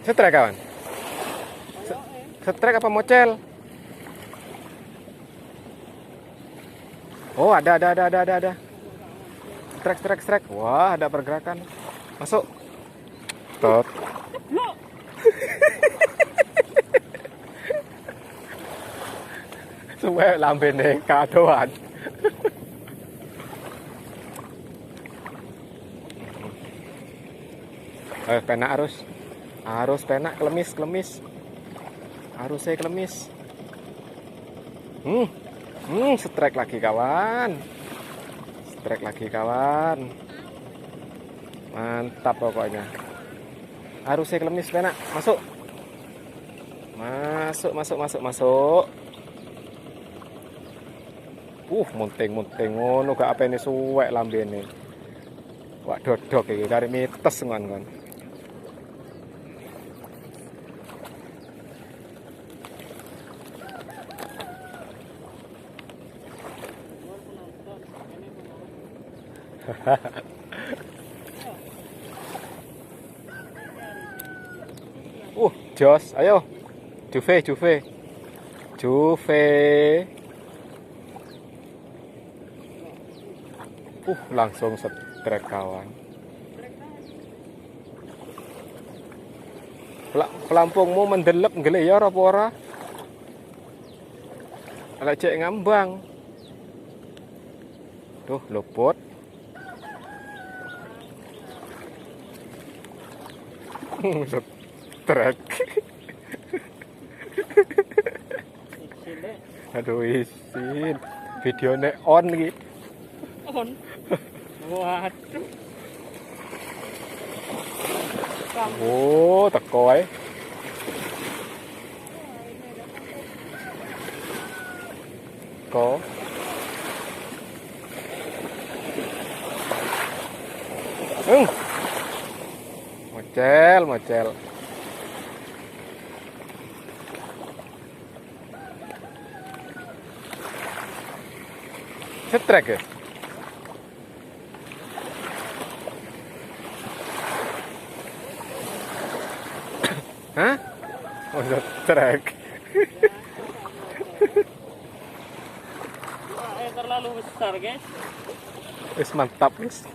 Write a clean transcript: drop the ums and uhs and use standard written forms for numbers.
Setrek kawan. Setrek apa mocel? Oh, ada. Strek. Wah, ada pergerakan. Masuk. Tot. Suwe lambene kadoan. Penak harus penak klemis. Harusnya klemis. Strek lagi kawan. Mantap pokoknya. Harusnya klemis penak. Masuk. Munting ngono gak apa ini suwek lambene. Wak dodok iki kari mites ngon. Jos, ayo. Juve. Langsung setrek kawan. Pelampungmu mendelep nggeliyor apa ora? Agak cek ngambang. Tuh, luput. Setrek. Aduh, isin. Videonya on iki. On. Waduh. Oh, teko ae. Ko. Mocel. Setrek ya? Hah? Oh, setrek. Terlalu besar, guys. Wis mantap, wis.